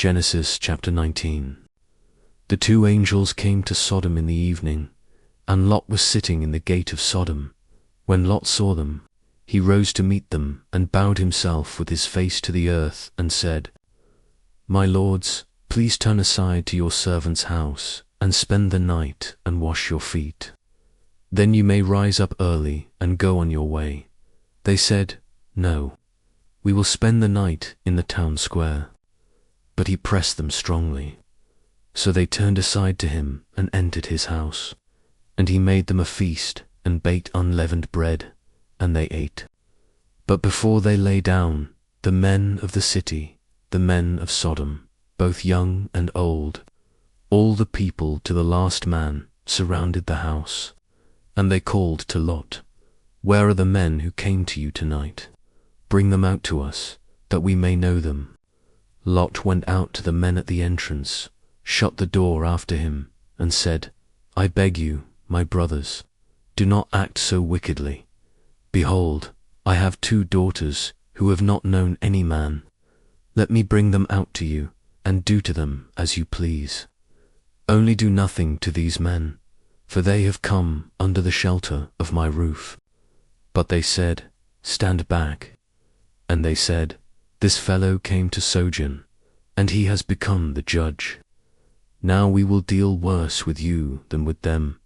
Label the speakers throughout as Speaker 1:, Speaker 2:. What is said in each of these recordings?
Speaker 1: Genesis chapter 19. The two angels came to Sodom in the evening, and Lot was sitting in the gate of Sodom. When Lot saw them, he rose to meet them and bowed himself with his face to the earth and said, "My lords, please turn aside to your servant's house and spend the night and wash your feet. Then you may rise up early and go on your way." They said, "No, we will spend the night in the town square." But he pressed them strongly. So they turned aside to him and entered his house. And he made them a feast and baked unleavened bread, and they ate. But before they lay down, the men of the city, the men of Sodom, both young and old, all the people to the last man, surrounded the house. And they called to Lot, "Where are the men who came to you tonight? Bring them out to us, that we may know them." Lot went out to the men at the entrance, shut the door after him, and said, "I beg you, my brothers, do not act so wickedly. Behold, I have 2 daughters who have not known any man. Let me bring them out to you, and do to them as you please. Only do nothing to these men, for they have come under the shelter of my roof." But they said, "Stand back." And they said, "This fellow came to sojourn, and he has become the judge. Now we will deal worse with you than with them."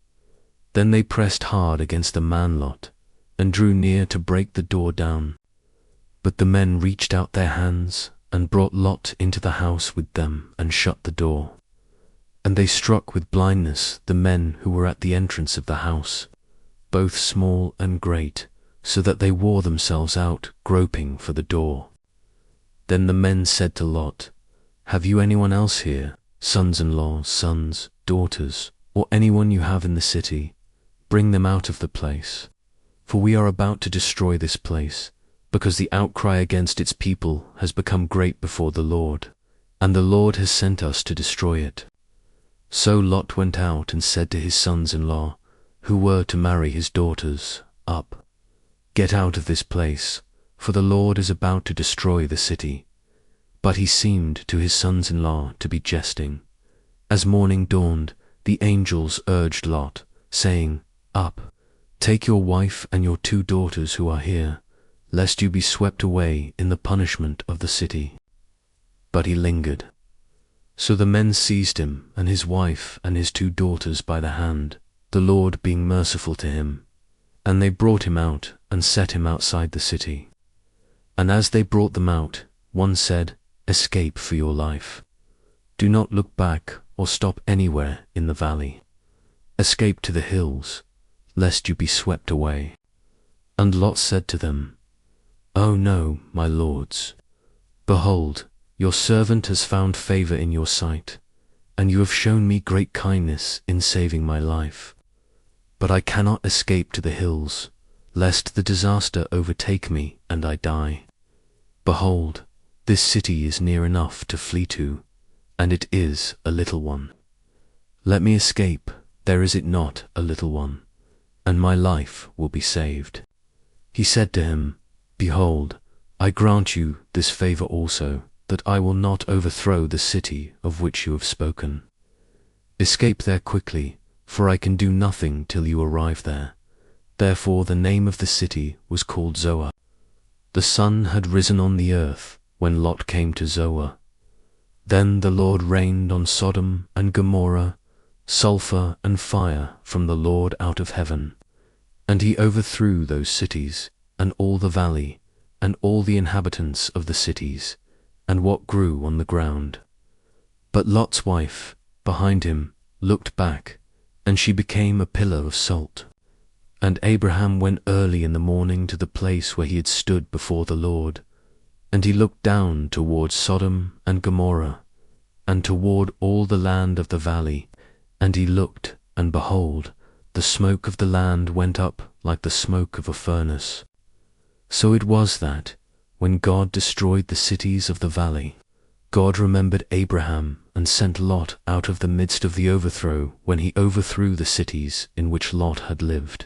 Speaker 1: Then they pressed hard against the man Lot, and drew near to break the door down. But the men reached out their hands, and brought Lot into the house with them, and shut the door. And they struck with blindness the men who were at the entrance of the house, both small and great, so that they wore themselves out, groping for the door. Then the men said to Lot, "Have you anyone else here, sons-in-law, sons, daughters, or anyone you have in the city? Bring them out of the place. For we are about to destroy this place, because the outcry against its people has become great before the Lord, and the Lord has sent us to destroy it." So Lot went out and said to his sons-in-law, who were to marry his daughters, "Up, get out of this place, for the Lord is about to destroy the city." But he seemed to his sons-in-law to be jesting. As morning dawned, the angels urged Lot, saying, "Up, take your wife and your 2 daughters who are here, lest you be swept away in the punishment of the city." But he lingered. So the men seized him and his wife and his 2 daughters by the hand, the Lord being merciful to him. And they brought him out and set him outside the city. And as they brought them out, one said, "Escape for your life. Do not look back or stop anywhere in the valley. Escape to the hills, lest you be swept away." And Lot said to them, "Oh no, my lords. Behold, your servant has found favor in your sight, and you have shown me great kindness in saving my life. But I cannot escape to the hills, lest the disaster overtake me and I die. Behold, this city is near enough to flee to, and it is a little one. Let me escape, there is it not a little one, and my life will be saved." He said to him, "Behold, I grant you this favor also, that I will not overthrow the city of which you have spoken. Escape there quickly, for I can do nothing till you arrive there." Therefore the name of the city was called Zoar. The sun had risen on the earth when Lot came to Zoar. Then the Lord rained on Sodom and Gomorrah sulfur and fire from the Lord out of heaven, and he overthrew those cities, and all the valley, and all the inhabitants of the cities, and what grew on the ground. But Lot's wife, behind him, looked back, and she became a pillar of salt. And Abraham went early in the morning to the place where he had stood before the Lord, and he looked down toward Sodom and Gomorrah, and toward all the land of the valley, and he looked, and behold, the smoke of the land went up like the smoke of a furnace. So it was that, when God destroyed the cities of the valley, God remembered Abraham and sent Lot out of the midst of the overthrow when he overthrew the cities in which Lot had lived.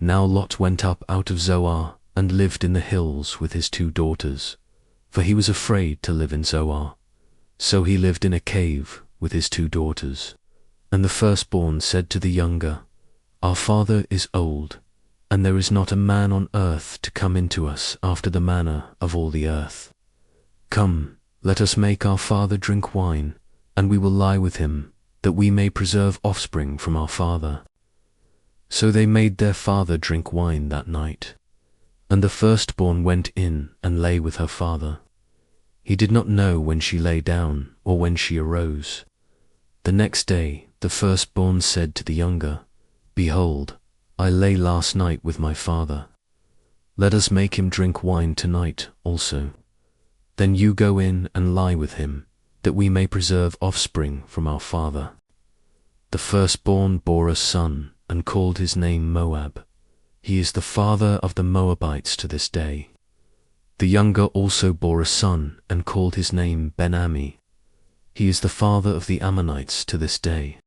Speaker 1: Now Lot went up out of Zoar and lived in the hills with his 2 daughters, for he was afraid to live in Zoar. So he lived in a cave with his 2 daughters. And the firstborn said to the younger, Our father is old, and there is not a man on earth to come into us after the manner of all the earth. Come, let us make our father drink wine, and we will lie with him, that we may preserve offspring from our father. So they made their father drink wine that night. And the firstborn went in and lay with her father. He did not know when she lay down or when she arose. The next day the firstborn said to the younger, Behold, I lay last night with my father. Let us make him drink wine tonight also. Then you go in and lie with him, that we may preserve offspring from our father. The firstborn bore a son and called his name Moab. He is the father of the Moabites to this day. The younger also bore a son and called his name Ben-Ammi. He is the father of the Ammonites to this day.